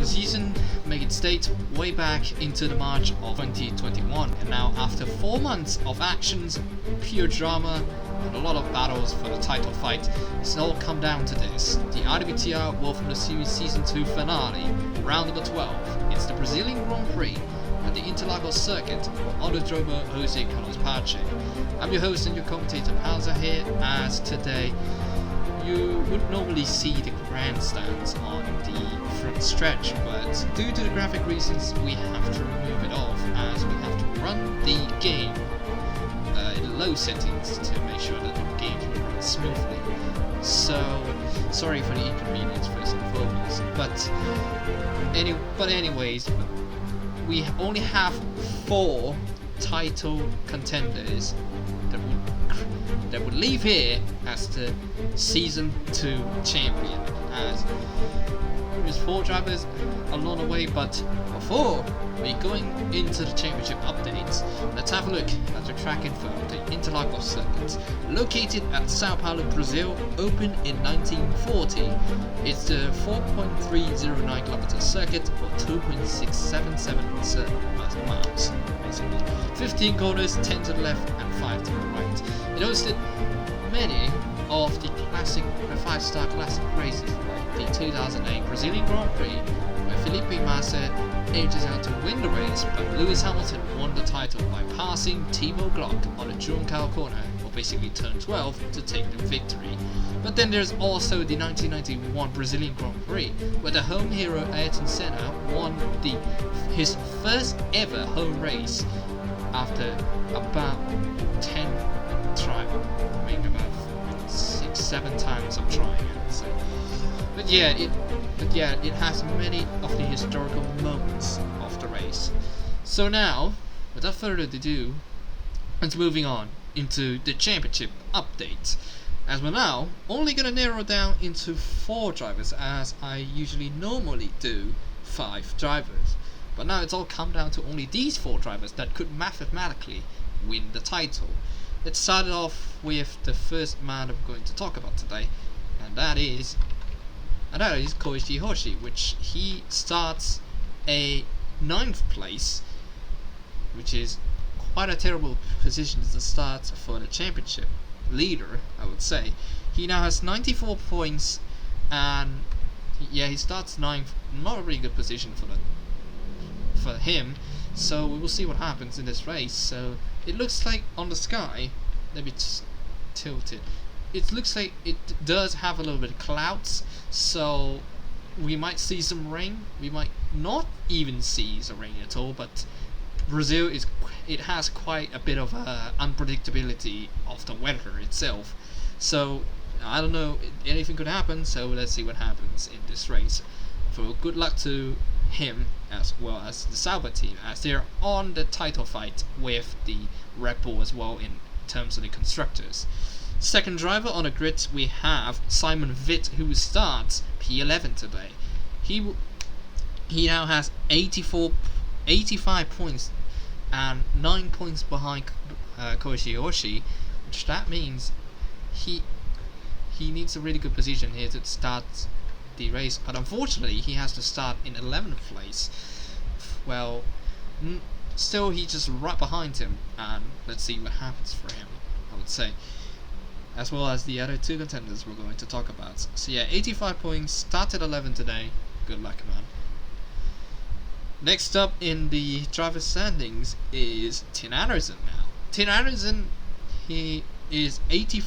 The season made its date way back into the March of 2021, and now after 4 months of actions, pure drama, and a lot of battles for the title fight, it's all come down to this: the IWTR World Formula Series Season 2 finale, round number 12. It's the Brazilian Grand Prix at the Interlagos Circuit for Autodromo Jose Carlos Pache. I'm your host and your commentator Panzer here, as today you would normally see the grandstands on the front stretch, but due to the graphic reasons we have to remove it off, as we have to run the game in low settings to make sure that the games will run smoothly. So sorry for the inconvenience first and foremost, but anyways, we only have 4 title contenders that would leave here as the Season 2 champion, as there's 4 drivers along the way, but before we're going into the championship updates, let's have a look at the track info of the Interlagos Circuit. Located at Sao Paulo, Brazil, opened in 1940, it's the 4.309 km circuit for 2.677 miles, basically. 15 corners, 10 to the left and 5 to the right. It hosted many of the 5-star classic races like the 2008 Brazilian Grand Prix, where Felipe Massa edges out to win the race, but Lewis Hamilton won the title by passing Timo Glock on the Juncal corner, or basically turn 12, to take the victory. But then there's also the 1991 Brazilian Grand Prix, where the home hero Ayrton Senna won his first ever home race after about 10 tries, I mean about 6-7 times of trying it. So. But yeah, it has many of the historical moments of the race. So now, without further ado, let's moving on into the championship update. As we're now only gonna narrow down into 4 drivers, as I usually normally do 5 drivers. But now it's all come down to only these 4 drivers that could mathematically win the title. Let's start off with the first man I'm going to talk about today, and that is Koichi Hoshi, which he starts a 9th place, which is quite a terrible position to start for the championship leader, I would say. He now has 94 points, and yeah, he starts 9th. Not a really good position for him. So we will see what happens in this race. So it looks like on the sky, let me just tilt it. It looks like it does have a little bit of clouds, so we might see some rain. We might not even see some rain at all, but Brazil has quite a bit of unpredictability of the weather itself. So I don't know, anything could happen. So let's see what happens in this race. So good luck to him as well as the Sauber team, as they're on the title fight with the Red Bull as well in terms of the constructors. Second driver on the grid, we have Simon Witt, who starts P11 today. He now has 85 points and 9 points behind Koichi Hoshi, which that means he needs a really good position here to start the race, but unfortunately he has to start in 11th place. Well, still he's just right behind him, and let's see what happens for him, I would say, as well as the other 2 contenders we're going to talk about. So yeah, 85 points, started 11 today. Good luck, man. Next up in the driver standings is Tin Anderson now. Tin Anderson, he is 80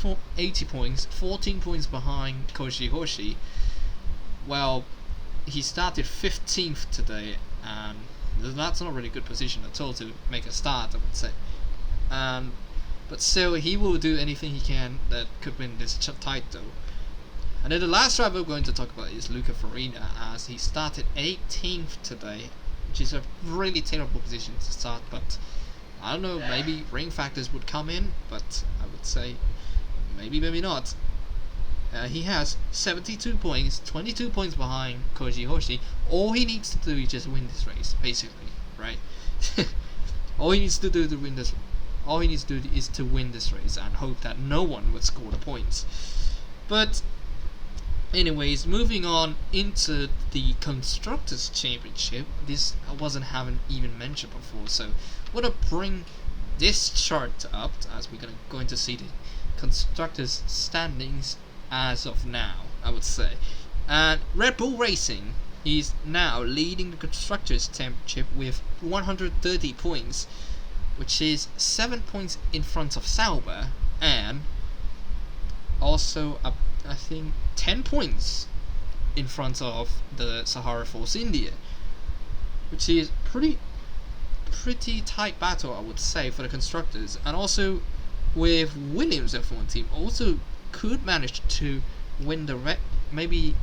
points, 14 points behind Koichi Hoshi. Well, he started 15th today, and that's not a really good position at all to make a start, I would say. But still, he will do anything he can that could win this title. And then the last driver we're going to talk about is Luca Farina, as he started 18th today, which is a really terrible position to start. But I don't know, maybe rain factors would come in, but I would say maybe not. He has 72 points, 22 points behind Koichi Hoshi. All he needs to do is just win this race, basically, right? All he needs to do is to win this race and hope that no one would score the points. But Anyways, moving on into the Constructors' Championship. This I haven't even mentioned before, so I'm gonna bring this chart up as we're going to see the Constructors' standings as of now, I would say. And Red Bull Racing is now leading the Constructors' Championship with 130 points, which is 7 points in front of Sauber, and also I think 10 points in front of the Sahara Force India, which is pretty tight battle, I would say, for the constructors. And also with Williams F1 team also could manage to win the maybe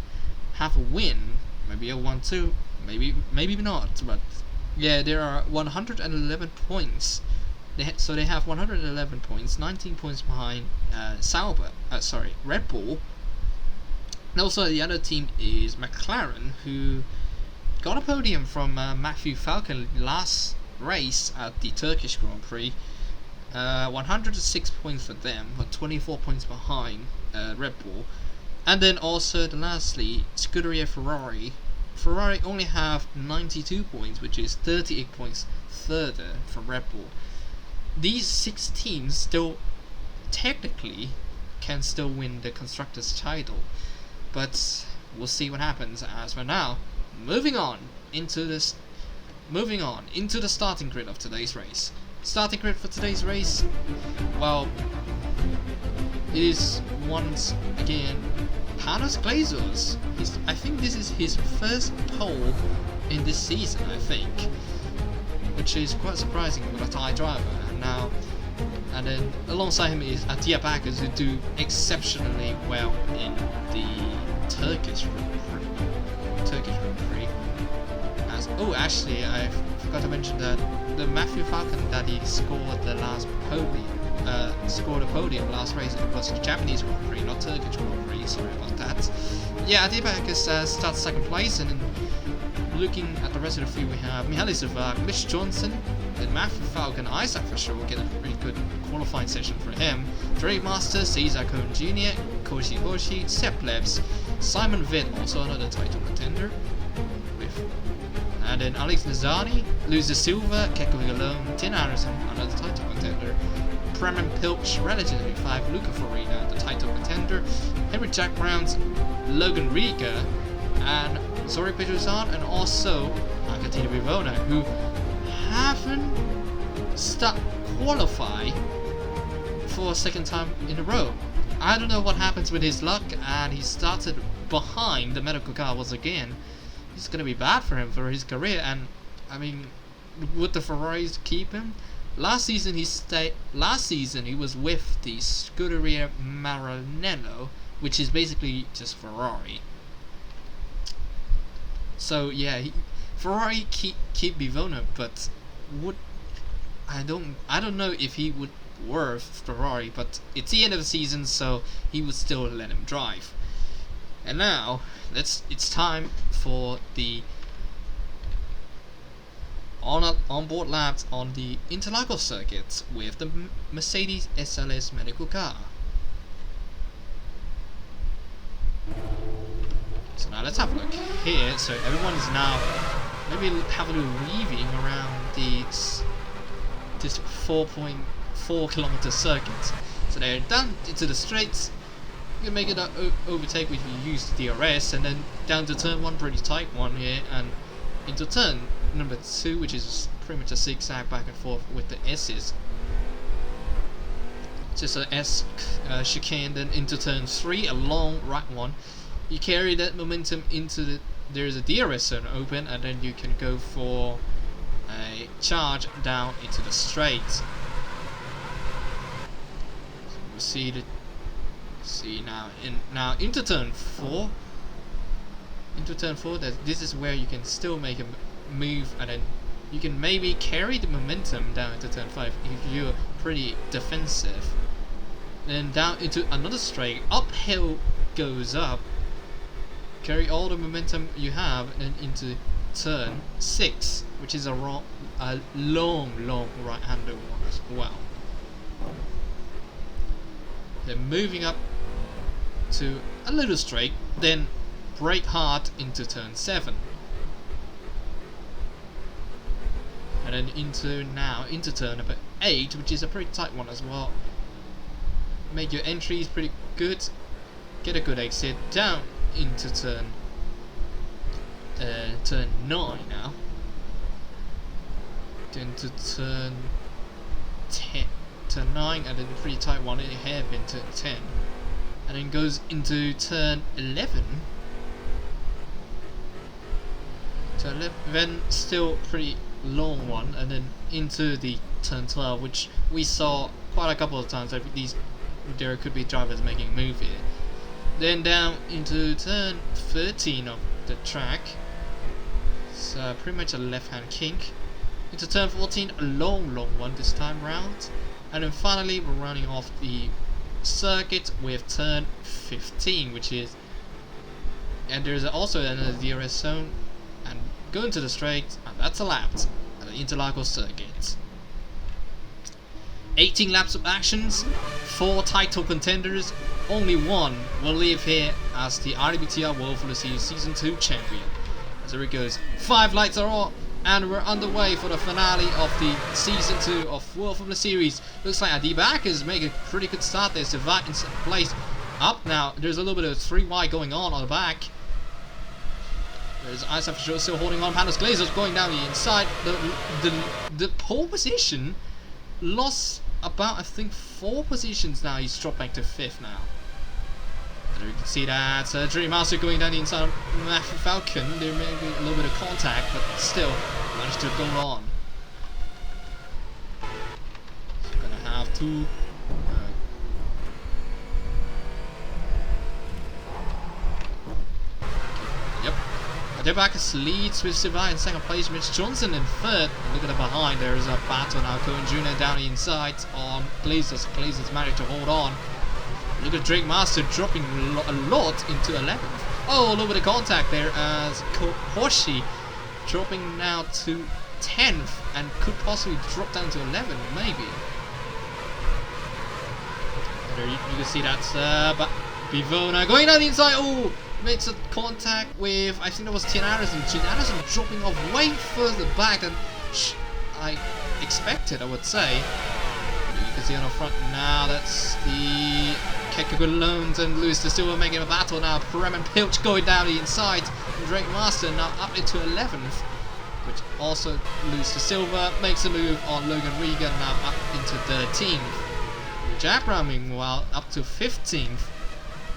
have a win, maybe a 1-2, maybe not, but yeah, there are 111 points. So they have 111 points, 19 points behind Red Bull. And also the other team is McLaren, who got a podium from Matthew Falcon last race at the Turkish Grand Prix. 106 points for them, but 24 points behind Red Bull. And then also lastly, Scuderia Ferrari. Ferrari only have 92 points, which is 38 points further from Red Bull. These 6 teams still technically can still win the constructors title, but we'll see what happens. As for now, moving on into the starting grid of today's race. Starting grid for today's race, well, it is once again Panos Glazos. I think this is his first pole in this season, I think, which is quite surprising with a Thai driver. And then alongside him is Attila Backers, who do exceptionally well in the Turkish Grand Prix. Actually, I forgot to mention that the Matthew Falcon that he scored the last podium, scored a podium last race. It was the Japanese Grand Prix, not Turkish Grand Prix. Sorry about that. Yeah, Attila Backers starts second place, and then looking at the rest of the field, we have Mihaly Zivak, Mitch Johnson, then Matthew Falcon, Isaac for sure, get a really good qualifying session for him. Drake Master, Cesar Cohn Jr., Koshi Hoshi, Sepp Lebs, Simon Vitt, also another title contender, and then Alex Nazani, Luisa Silva, Keko Higalone, Tin Anderson, another title contender, Preman Pilch, relatively 5, Luca Farina, the title contender, Henry Jack Browns, Logan Riga, and Zori Pedrosan, and also Argentina Vivona, who haven't qualified for a second time in a row. I don't know what happens with his luck, and he started behind the medical car once again. It's gonna be bad for him for his career, and I mean, would the Ferraris keep him? Last season he was with the Scuderia Maranello, which is basically just Ferrari. So yeah, Ferrari keep Bivona, but I don't know if he would worth Ferrari, but it's the end of the season, so he would still let him drive. And now it's time for the on-board laps on the Interlagos Circuit with the Mercedes SLS medical car. So now let's have a look here. So everyone is now maybe have a little weaving around this 4.4 kilometer circuit. So they're down into the straights. You can make it an overtake if you use the DRS, and then down to turn 1, pretty tight one here, and into turn number 2, which is pretty much a zigzag back and forth with the S's. Just a S chicane, then into turn 3, a long right one. You carry that momentum into there's a DRS zone open, and then you can go for a charge down into the straight. So we see now into turn 4. This is where you can still make a move, and then you can maybe carry the momentum down into turn 5 if you're pretty defensive. Then down into another straight, uphill goes up. Carry all the momentum you have, and then into turn 6, which is a long right-hander one as well. Then moving up to a little straight, then brake hard into turn 7. And then into turn number 8, which is a pretty tight one as well. Make your entries pretty good. Get a good exit down into turn 9 now. Then to turn 9, and then a pretty tight one, a hairpin turn 10. And then goes into turn 11. Turn 11, still pretty long one, and then into the turn 12, which we saw quite a couple of times. I think there could be drivers making a move here. Then down into turn 13 of the track. It's pretty much a left-hand kink. Into turn 14, a long one this time round. And then finally we're running off the circuit with turn 15, which is, and there's also another DRS zone, and going to the straight, and that's allowed at the Interlagos Circuit. 18 laps of actions, 4 title contenders, only one will leave here as the IWTR World Formula Series Season 2 champion. As there it goes, 5 lights are on, and we're underway for the finale of the Season 2 of World Formula Series. Looks like Adi Backers make a pretty good start there. Savat in place. Up now, there's a little bit of 3 wide going on the back. There's Isaac still holding on. Panos Glazers going down the inside. The pole position lost about, I think, 4 positions now. He's dropped back to 5th now. And you can see that Dream Master going down the inside of Matthew Falcon. There may be a little bit of contact, but still managed to go on. So gonna have to Adebakis leads with Siva in second place, Mitch Johnson in third. Look at the behind, there is a battle now. Cohen Jr. down the inside on Glazers. Glazers managed to hold on. Look at Drake Master dropping a lot into 11th. Oh, a little bit of contact there as Hoshi dropping now to 10th and could possibly drop down to 11, maybe. There you can see that's Bivona going down the inside. Oh, makes a contact with, I think that was Tian Anderson. Tian Anderson dropping off way further back than I expected, I would say. You can see on the front now, that's the Kekako Loans and Luis De Silva making a battle now. Prem and Pilch going down the inside. And Drake Master now up into 11th, which also Luis De Silva makes a move on Logan Regan, now up into 13th. Jack Brown meanwhile up to 15th.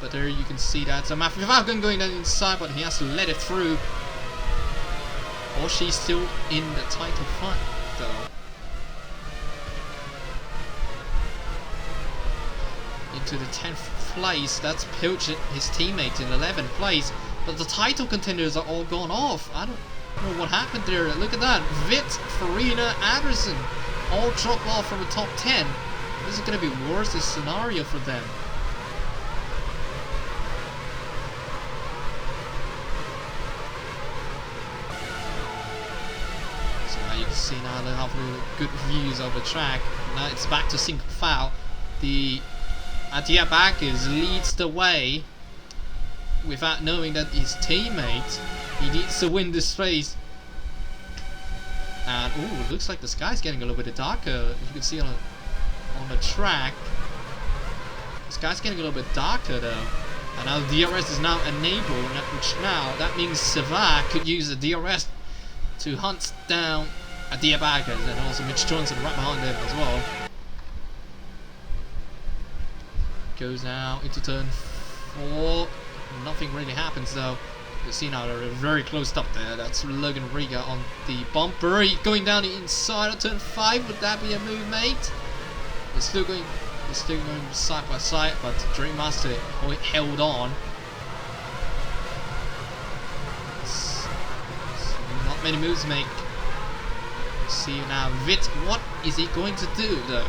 But there you can see that Matthew Falcon going down the inside, but he has to let it through. Or she's still in the title fight though. Into the 10th place, that's Pilch, his teammate, in 11th place. But the title contenders are all gone off. I don't know what happened there. Look at that. Vitt, Farina, Anderson all drop off from the top 10. This is going to be worse this scenario for them. So now you can see now they have really good views of the track. Now it's back to single file. The Adia Backers leads the way without knowing that his teammate, he needs to win this race. And ooh, it looks like the sky's getting a little bit darker. You can see on the track, the sky's getting a little bit darker though. And now the DRS is now enabled, which now that means Savard could use the DRS to hunt down Adia Backers, and also Mitch Johnson right behind them as well. Goes now into turn 4. Nothing really happens though. You see now they're very close up there. That's Logan Riga on the bumper. Going down the inside of turn 5. Would that be a move, mate? They're still going side by side, but Dream Master held on. Not many moves to make. See now, Vitt, what is he going to do though?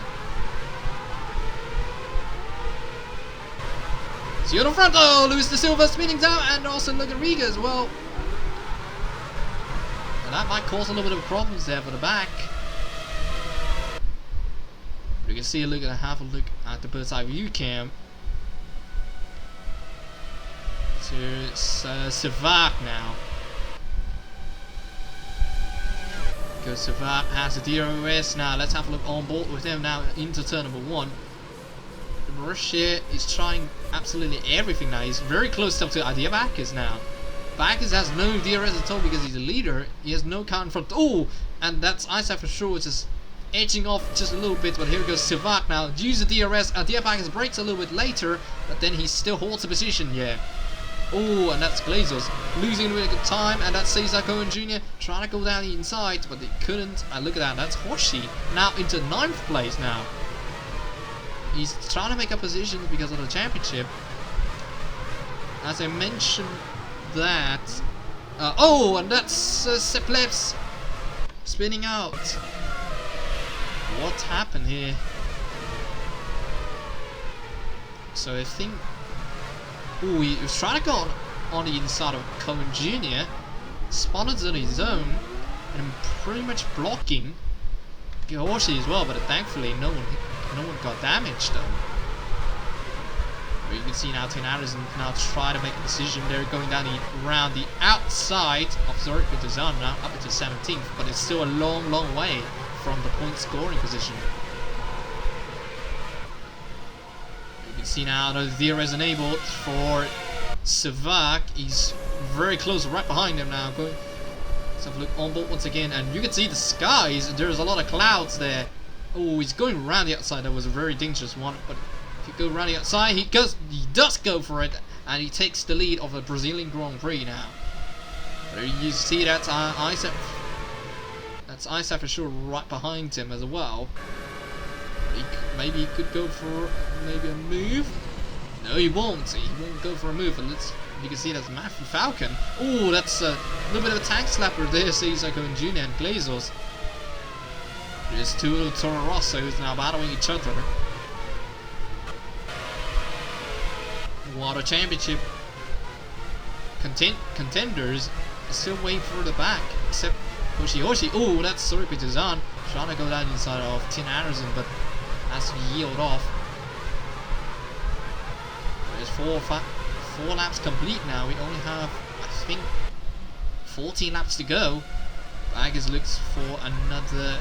See on the front, oh, Luis De Silva spinning down, and also Logan Riga as well. And that might cause a little bit of problems there for the back. You can see have a look at the bird's eye view cam. to Savak now. Because Savak has the DRS now. Let's have a look on board with him now into turn number 1. Russia is trying absolutely everything now. He's very close up to Bacchus now. Bacchus has no DRS at all because he's a leader. He has no car in front. Oh, and that's Isaac for sure, just edging off just a little bit. But here goes Savak now. Use the DRS. Bacchus breaks a little bit later, but then he still holds the position. Yeah. Oh, and that's Glazos losing a bit of time, and that's Cesar Cohen Jr. trying to go down the inside, but they couldn't. And look at that. That's Hoshi now into 9th place now. He's trying to make a position because of the championship. As I mentioned that. Oh, and that's Sepleps spinning out. What happened here? So I think. Oh, he was trying to go on the inside of Cohen Jr. Spotted on his own and pretty much blocking Hoshi as well, but thankfully no one got damaged though. But you can see now Tin Anderson can now try to make a decision. They're going down around the outside of Zurich Dazan now up into 17th, but it's still a long way from the point scoring position. You can see now the DRS enabled for Savak. He's very close, right behind him now. Let's have a look on board once again, and you can see the skies. There's a lot of clouds there. Oh, he's going around the outside. That was a very dangerous one. But if you go around the outside, he does go for it, and he takes the lead of the Brazilian Grand Prix now. There you see that's Isaac. That's Isaac for sure, right behind him as well. Maybe he could go for maybe a move. No, he won't. He won't go for a move. And you can see that's Matthew Falcon. Oh, that's a little bit of a tank slapper there. Cesar Cohen Jr. and Glazos. There's two little Toro Rossos now battling each other. Water Championship contenders are still way further back, except Hoshi. Oh, that's Zurich Dazan trying to go down inside of Tin Anderson, but has to yield off. There's four laps complete now. We only have, I think, 14 laps to go. Baggers looks for another.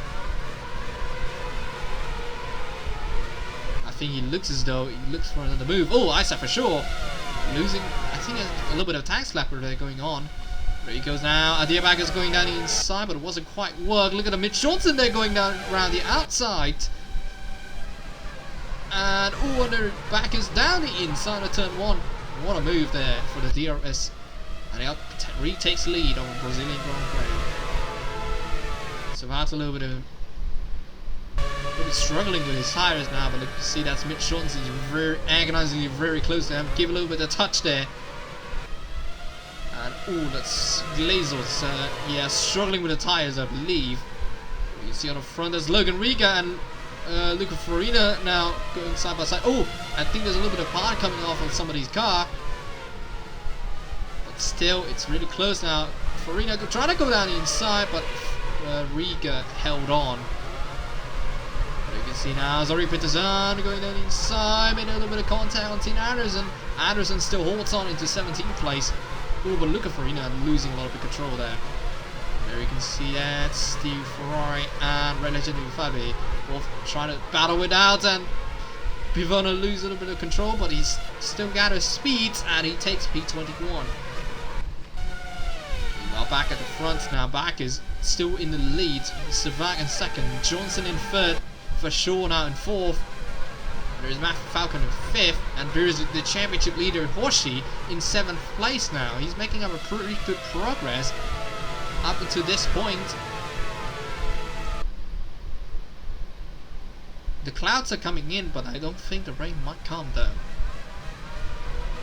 I think he looks as though he looks for another move. Oh, Isaac for sure losing. I think a little bit of tank slapper there going on. There he goes now. Baggers going down the inside, but it wasn't quite work. Look at the Mitch Johnson there going down around the outside. And oh, and their Baggers down the inside of turn 1. What a move there for the DRS. And he retakes the lead on Brazilian Grand Prix. So that's a little bit of struggling with his tires now, but look, you see that's Mitch Johnson. He's very agonizingly very close to him. Give a little bit of touch there. And oh, that's Glazos. Yeah, struggling with the tires, I believe. You see on the front there's Logan Riga and Luca Farina now going side by side. Oh, I think there's a little bit of power coming off on somebody's car. But still, it's really close now. Farina trying to go down the inside, but Riga held on. But you can see now Zori Petazan going down the inside, made a little bit of contact on Tin Anderson. Anderson still holds on into 17th place. Oh, but Luca Farina losing a lot of the control there. There you can see that Steve Ferrari and Red Legend Fabi both trying to battle it out, and Bivona lose a little bit of control, but he's still got his speed and he takes P21. Meanwhile, back at the front now, back is still in the lead. Savak in second, Johnson in third, for sure now in fourth. There's Matt Falcon in 5th, and there's the championship leader Hoshi in 7th place now. He's making up a pretty good progress up until this point. The clouds are coming in, but I don't think the rain might come though.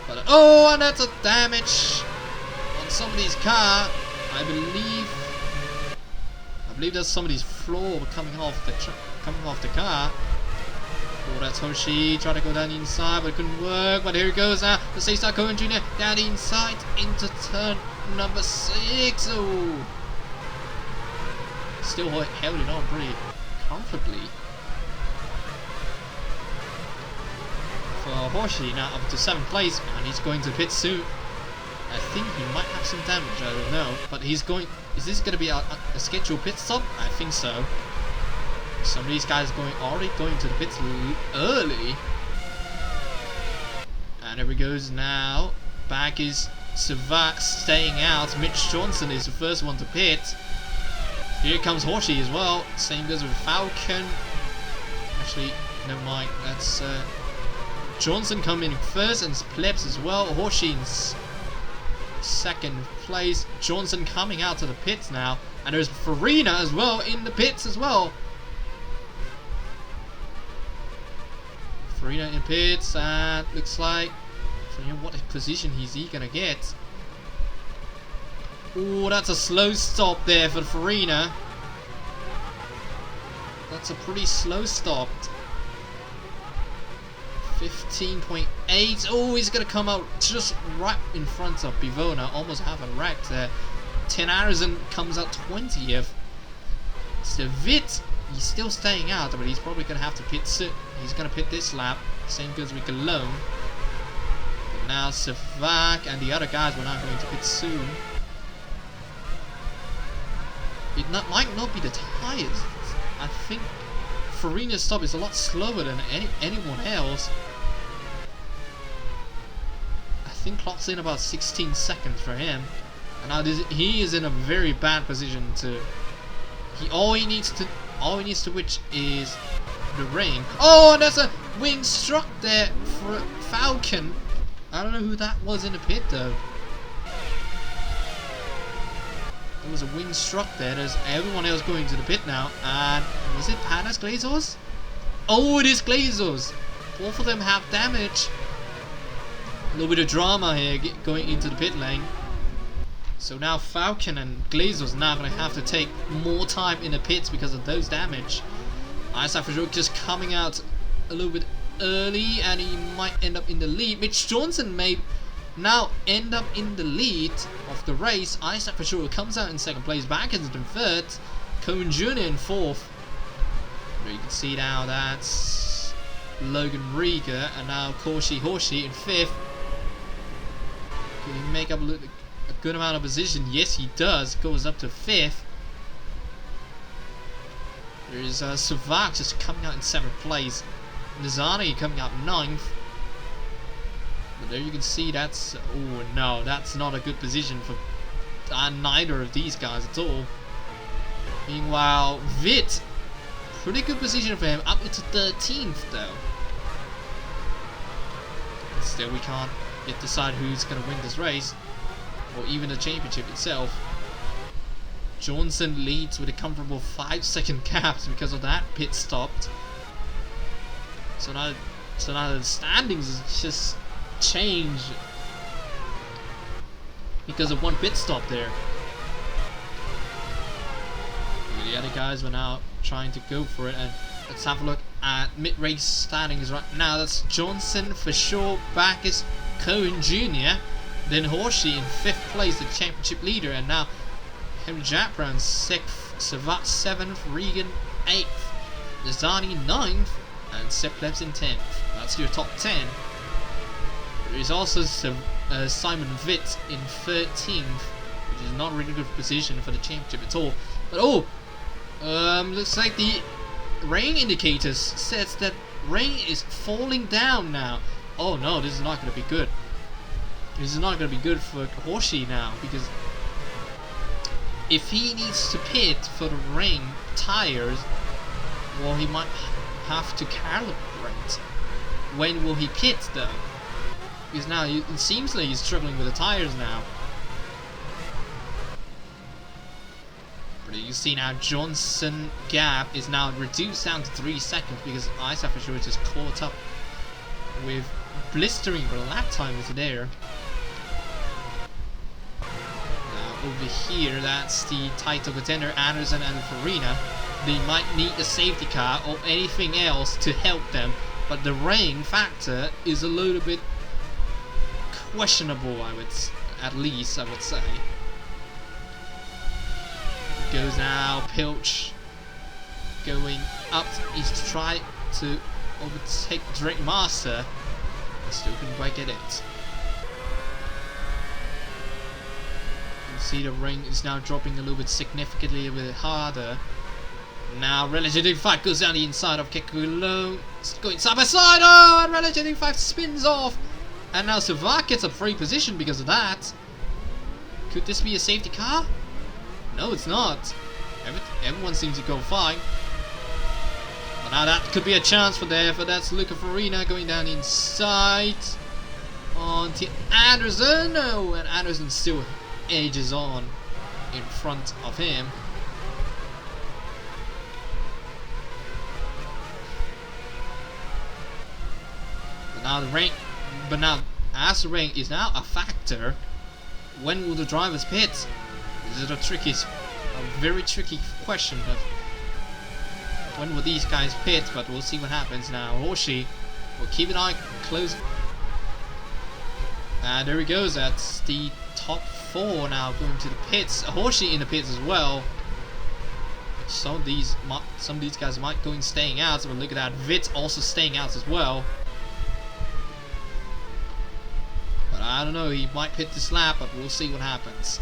But oh, and that's a damage on somebody's car. I believe there's somebody's floor coming off the car. Oh, that's Hoshi trying to go down the inside, but it couldn't work. But here it goes now. The Cesar Cohen Jr. down the inside into turn number 6. Oh, still held it on pretty comfortably for Hoshi now up to 7th place, and he's going to pit soon. I think he might have some damage, I don't know. But he's going... Is this going to be a scheduled pit stop? I think so. Some of these guys already going to the pits early. And there he goes now. Back is Savak staying out. Mitch Johnson is the first one to pit. Here comes Hoshi as well. Same goes with Falcon. Actually, never mind. That's Johnson coming in first and Plebs as well. Hoshi in second place. Johnson coming out to the pits now. And there's Farina as well in the pits as well. Farina in pits, and looks like, what position is he gonna get? Oh, that's a slow stop there for Farina. That's a pretty slow stop. 15.8. Oh, he's gonna come out just right in front of Bivona, almost have a wreck there. 10 Anderson comes out 20th. So Vit, he's still staying out, but he's probably gonna have to pit soon. He's gonna pit this lap. Same goes with Cologne. But now Savak and the other guys were not going to pit soon. It might not be the tires. I think Farina's stop is a lot slower than anyone else. I think clocks in about 16 seconds for him. And now he is in a very bad position to. All he needs to which is the ring. Oh, and there's a wing struck there for Falcon. I don't know who that was in the pit though. There was a wing struck there. There's everyone else going to the pit now. And was it Panas Glazos? Oh, it is Glazos. Both of them have damage. A little bit of drama here going into the pit lane. So now Falcon and Glazos are now going to have to take more time in the pits because of those damage. Isaac Fajok just coming out a little bit early, and he might end up in the lead. Mitch Johnson may now end up in the lead of the race. Isaac Fajok comes out in second place, back into third. Cohen Jr. in fourth. You can see now that's Logan Rieger, and now Hoshi in fifth. Can he make up a good amount of position? Yes, he does. Goes up to fifth. There's Savak just coming out in seventh place. Nizani coming out ninth. But there you can see that's. Oh no, that's not a good position for neither of these guys at all. Meanwhile, Vit, pretty good position for him, up into 13th though. But still, we can't yet decide who's going to win this race, or even the championship itself. Johnson leads with a comfortable 5-second gap because of that pit stopped. So now the standings just change because of one pit stop there. The other guys were now trying to go for it, and let's have a look at mid-race standings right now. That's Johnson for sure, back is Cohen Jr., then Hoshi in 5th place, the championship leader, and now Henry Japran 6th, Savat 7th, Regan 8th, Nazani 9th, and Seplebs in 10th. That's your top 10. There is also Simon Vitt in 13th, which is not a really good position for the championship at all. But looks like the rain indicators says that rain is falling down now. Oh no, this is not going to be good. This is not going to be good for Hoshi now, because if he needs to pit for the rain tires, well, he might have to calibrate. When will he pit though? Because now it seems like he's struggling with the tires now. But you see now Johnson gap is now reduced down to 3 seconds because Isaac for sure is just caught up with blistering lap times there. Over here, that's the title contender Anderson and Farina. They might need a safety car or anything else to help them, but the rain factor is a little bit questionable, I would say. Goes now, Pilch going up. He's tried to overtake Drake Master, but still couldn't quite get it. See the ring is now dropping a little bit significantly a bit harder. Now Relative 5 goes down the inside of Kekulo. It's going side by side. Oh, and Relative 5 spins off. And now Savak gets a free position because of that. Could this be a safety car? No, it's not. Everyone seems to go fine. But now that could be a chance for there. But that's Luca Farina going down inside. On to Anderson. No, and Anderson still edges on in front of him. But now as the rain is now a factor, when will the drivers pit? This is a very tricky question of when will these guys pit, but we'll see what happens now. Hoshi will keep an eye close. And there he goes, that's the top 4 now going to the pits. Hoshi in the pits as well. Some of these guys might go in staying out, but look at that, Vit also staying out as well. I don't know, he might pit this lap, but we'll see what happens.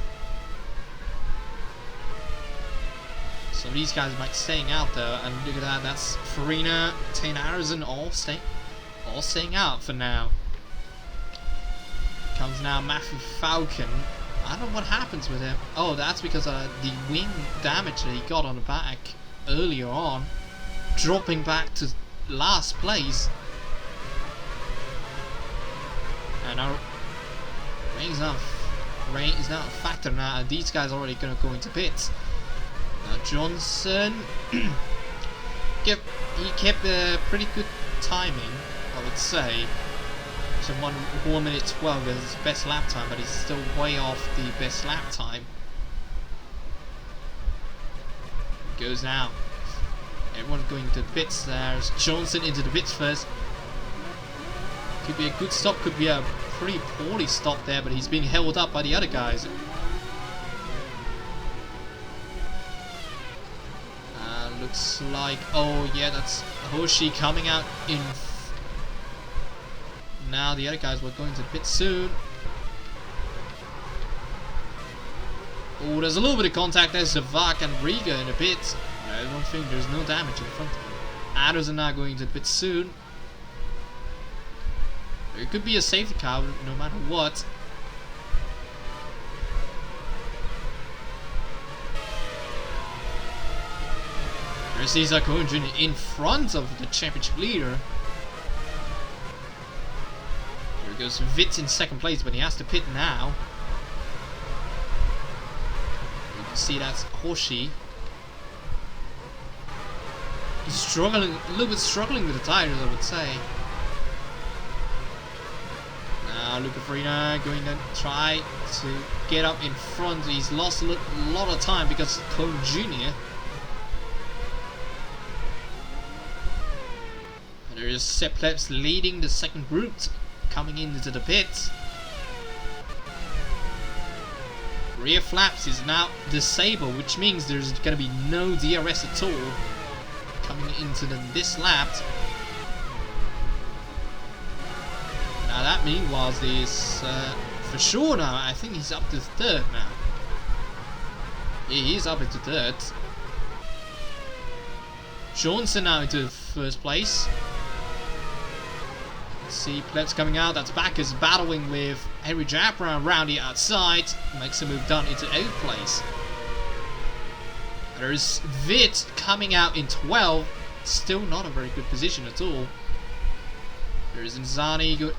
Some of these guys might staying out though, and look at that, that's Farina, Taylor Harrison all staying out for now. Comes now Matthew Falcon. I don't know what happens with him. Oh, that's because the wing damage that he got on the back earlier on, dropping back to last place. And now rain is not a factor now, and these guys are already going to go into pits. Now Johnson, he kept pretty good timing, I would say. So 1 minute 12 is his best lap time, but he's still way off the best lap time. Goes now. Everyone going to the pits. There's Johnson into the pits first. Could be a good stop, could be a pretty poorly stop there, but he's being held up by the other guys. Looks like, oh yeah, that's Hoshi coming out in. Now the other guys were going to the pit soon. Oh, there's a little bit of contact. There's Zavak and Riga in the pit. I don't think there's no damage in front of him. Adders are now going to the pit soon. It could be a safety car no matter what. There's Isaac Jr. in front of the championship leader. There goes Vitz in second place, but he has to pit now. You can see that's Hoshi. He's struggling, a little bit struggling with the tires, I would say. Now Luca Farina going to try to get up in front. He's lost a lot of time because Cone Jr. And there is Sepp Plebs leading the second group coming into the pits. Rear flaps is now disabled, which means there's going to be no DRS at all coming into this lap. Now that meanwhile is for sure now, I think he's up to third now. Yeah, he's up into third. Johnson now into first place. Let's see, Plebs coming out, that's Backers battling with Henry Japra around the outside. Makes a move down into 8th place. There's Vit coming out in 12th. Still not a very good position at all. There's Nzani, good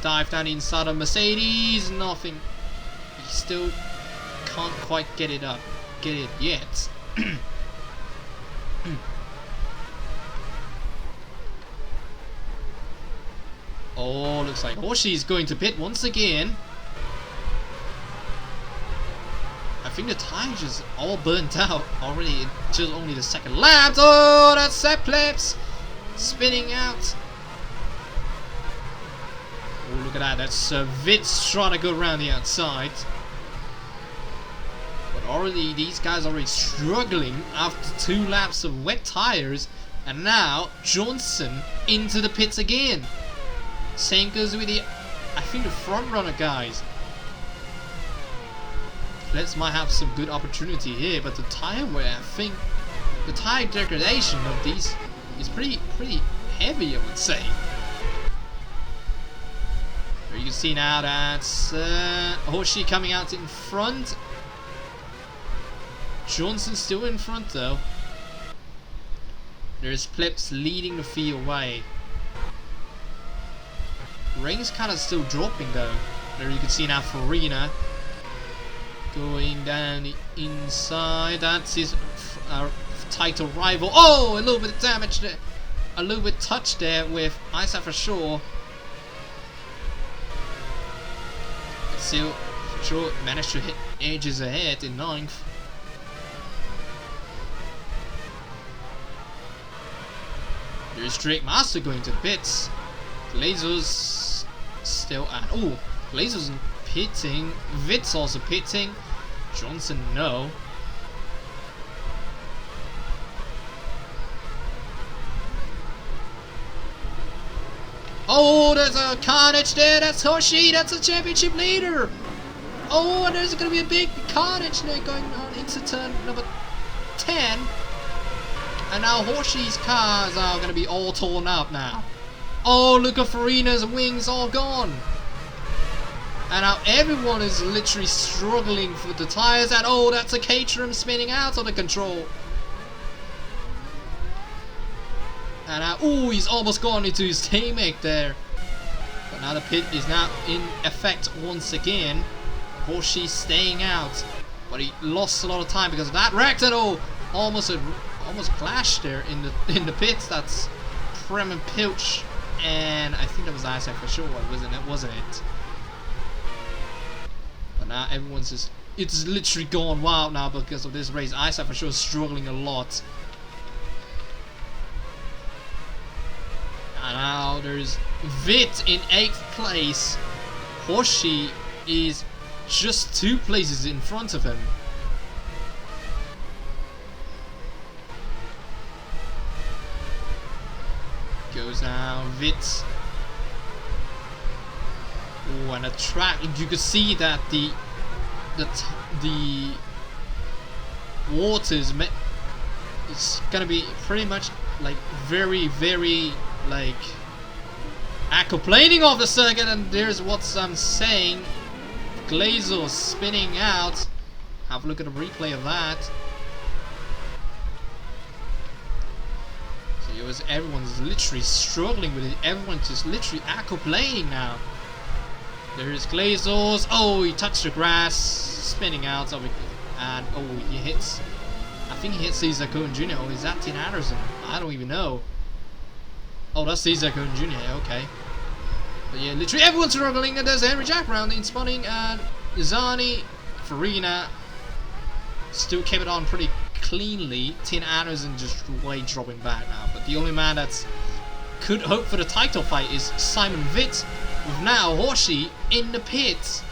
dive down inside of Mercedes. Nothing. He still can't quite get it up. Get it yet. Oh, looks like Hoshi's going to pit once again. I think the tires just all burnt out already. Just only the second lap. Oh, that's Sepp Plebs spinning out. Oh, look at that. That's Vitz trying to go around the outside. But already these guys are already struggling after 2 laps of wet tires. And now Johnson into the pits again. Same goes with the, I think, the front runner guys. Plebs might have some good opportunity here, but the tire wear, I think, the tire degradation of these is pretty heavy, I would say. There you can see now that's Hoshi coming out in front. Johnson still in front though. There's Plebs leading the field away. Rain's kind of still dropping though. There you can see now Farina going down the inside. That's his title rival. Oh, a little bit of damage there. A little bit touch there with Isa for sure. But still, for sure, managed to hit edges ahead in 9th. There's Drake Master going to the pits. Glazers still at. Oh, Glazers pitting. Vitz also pitting. Johnson, no. Oh, there's a carnage there. That's Hoshi. That's a championship leader. Oh, and there's going to be a big carnage there going on into turn number 10. And now Hoshi's cars are going to be all torn up now. Oh, look at Farina's wings all gone. And now everyone is literally struggling for the tires. And oh, that's a Caterham spinning out of the control. And now, oh, he's almost gone into his teammate there. But now the pit is now in effect once again. Hoshi staying out. But he lost a lot of time because of that wreck. And oh, almost clashed there in the pits. That's Prem and Pilch. And I think that was Isaac for sure, wasn't it? But now everyone's just, it's literally gone wild now because of this race. Isaac for sure is struggling a lot. And now there's Vit in 8th place. Hoshi is just 2 places in front of him. Goes now, Vit. Oh, and a track. You could see that the waters it's gonna be pretty much like very like aquaplaning off the circuit, and there's what I'm saying. Glazer spinning out. Have a look at a replay of that. So it was, everyone's literally struggling with it. Everyone's just literally aquaplaning now. There's Glazers. Oh, he touched the grass, spinning out of it, and oh, he hits. I think he hits Cesar Cohen Jr. Oh, is that Tim Anderson? I don't even know. Oh, that's Cesar Cohen Jr. Okay. But yeah, literally everyone's struggling, and there's Henry Jack round in spawning, and Zani, Farina still kept it on pretty cleanly. Tin Anderson just way dropping back now. But the only man that's could hope for the title fight is Simon Vitt, with now Hoshi in the pits.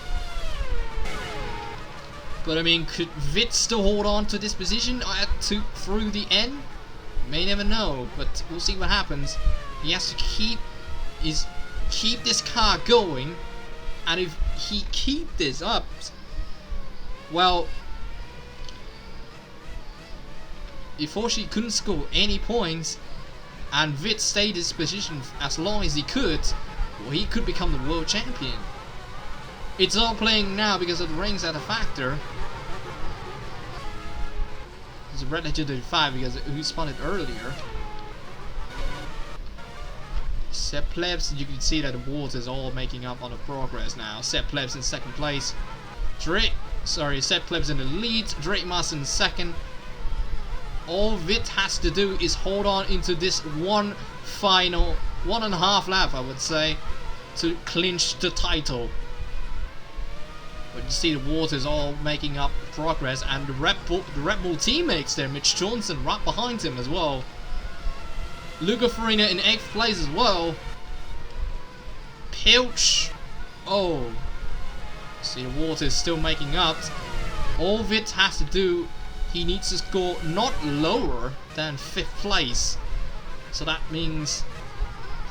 But I mean, could Vitt still hold on to this position through the end? May never know, but we'll see what happens. He has to keep this car going, and if he keep this up, well, if Hoshi couldn't score any points and Vitt stayed his position as long as he could, well, he could become the world champion. It's all playing now because of the rings at a factor. It's a red legendary 5 because who spawned it earlier. Sepp Plebs, you can see that the water is all making up on the progress now. Sepp Plebs in 2nd place. Sepp Plebs in the lead. Drake Master in 2nd. All Vitt has to do is hold on into this one final 1.5 lap, I would say, to clinch the title. But you see the water is all making up progress, and the Red Bull teammates there, Mitch Johnson right behind him as well. Luca Farina in 8th place as well. Pilch. Oh. See, the water is still making up. All Vitt has to do, he needs to score not lower than 5th place. So that means,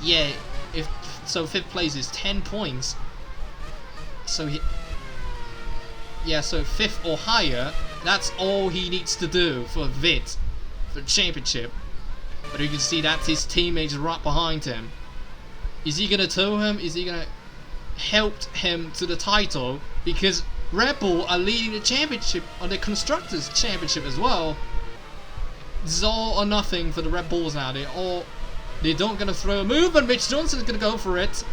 yeah, so 5th place is 10 points. So yeah, so 5th or higher. That's all he needs to do for VIT, for the championship. But you can see that his teammates right behind him. Is he gonna tow him? Is he gonna help him to the title? Because Red Bull are leading the championship, or the Constructors' Championship as well. This is all or nothing for the Red Bulls now. They don't gonna throw a move, and Mitch Johnson's gonna go for it.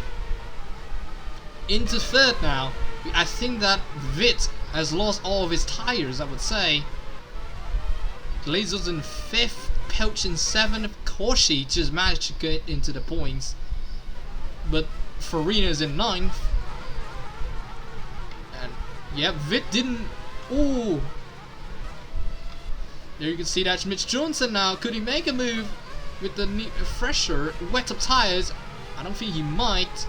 Into 3rd now. I think that VIT has lost all of his tires, I would say. Glazer's in 5th, Pelch in 7th. Corsi just managed to get into the points. But Farina's in 9th. And yeah, VIT didn't. Ooh. There you can see that's Mitch Johnson now. Could he make a move with the fresher, wet up tires? I don't think he might.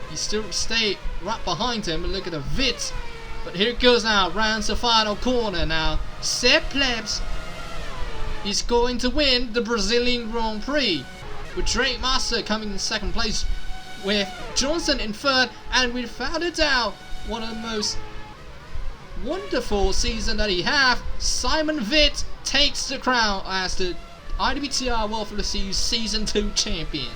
He still stay right behind him. And look at the VIT. But here it goes now. Rounds the final corner now. Sepp Plebs is going to win the Brazilian Grand Prix, with Drake Master coming in 2nd place, with Johnson in 3rd, and without a doubt, one of the most wonderful season that he have, Simon VIT takes the crown as the IWTR World of the Seas Season 2 champion.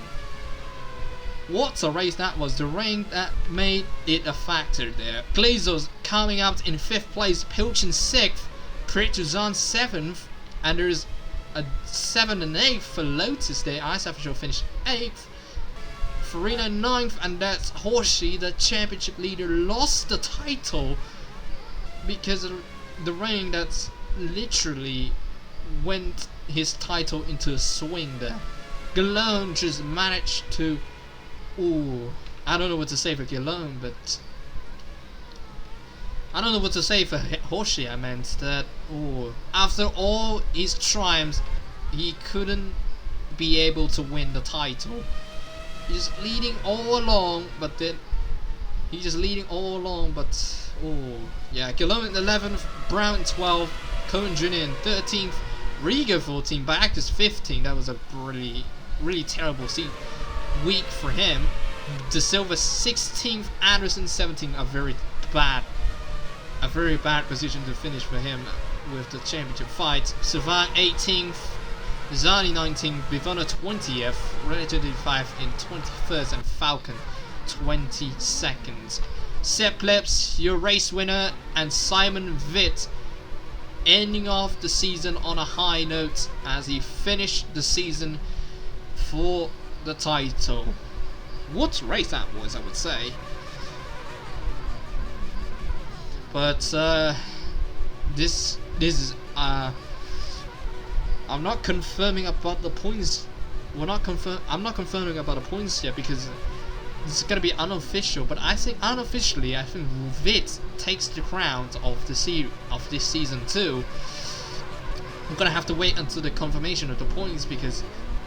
What a race that was. The rain that made it a factor there. Glazos coming out in 5th place, Pilch in 6th, Prix 7th, and there's a 7th and 8th for Lotus there. ISF finished 8th. Farina 9th, and that's Horsey, the championship leader, lost the title because of the rain that's literally went his title into a swing there. Galone just managed to. Ooh, I don't know what to say for Galone, but I don't know what to say for Horsey. I meant that. Ooh, after all his triumphs, he couldn't be able to win the title. He's leading all along, but then he's just leading all along. But oh yeah, Galone in 11th, Brown in 12th, Cohen Jr. in 13th, Rigo 14th, Backus 15th. That was a really terrible week for him. De Silva 16th, Anderson 17th. A very bad position to finish for him with the championship fight. Savan 18th, Zani 19th, Bivona 20th, Relatively 5 in 21st, and Falcon 22nd. Sepp Plebs, your race winner, and Simon VIT ending off the season on a high note as he finished the season for the title. What race that was, I would say. But this is I'm not confirming about the points. I'm not confirming about the points yet because it's gonna be unofficial. But I think unofficially, I think VIT takes the crown of this season 2. I'm gonna have to wait until the confirmation of the points because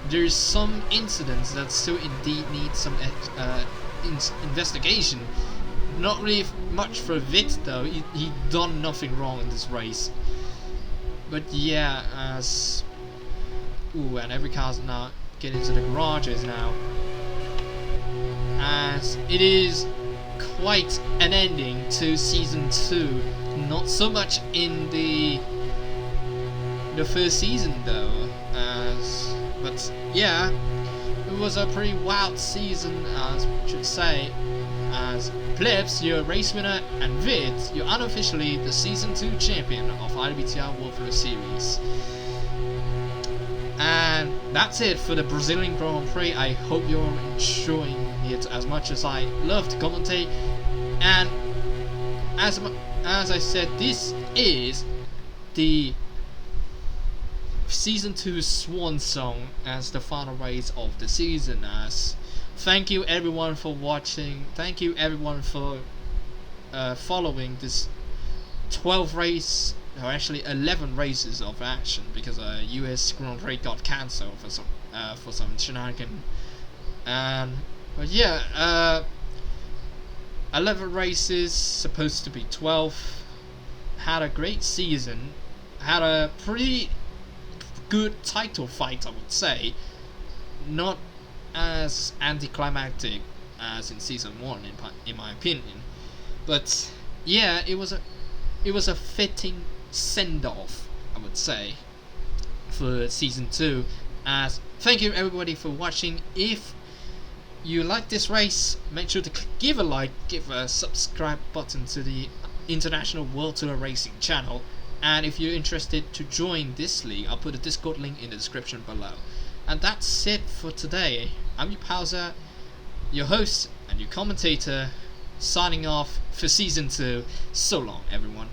there's some incidents that still indeed need some investigation. Not really much for VIT though. He done nothing wrong in this race. But yeah, and every car's now getting into the garages now, as it is quite an ending to season 2. Not so much in the first season though, but yeah, it was a pretty wild season, as I should say. As Plebs, your race winner, and VIT, you're unofficially the season 2 champion of IWTR World Tour Series. And that's it for the Brazilian Grand Prix. I hope you're enjoying it as much as I love to commentate. And as I said, this is the season 2 swan song as the final race of the season. As thank you everyone for watching. Thank you everyone for following this 12 race, or actually 11 races of action, because US Grand Prix got cancelled for some shenanigan. But yeah, 11 races, supposed to be 12. Had a great season. Had a pretty good title fight, I would say. Not as anticlimactic as in season 1 in my opinion, but yeah, it was it was a fitting send-off, I would say, for season 2. As thank you everybody for watching. If you like this race, make sure to give a like, give a subscribe button to the International World Tour Racing channel, and if you're interested to join this league, I'll put a Discord link in the description below. And that's it for today. I'm your Pauser, your host and your commentator, signing off for season 2. So long everyone.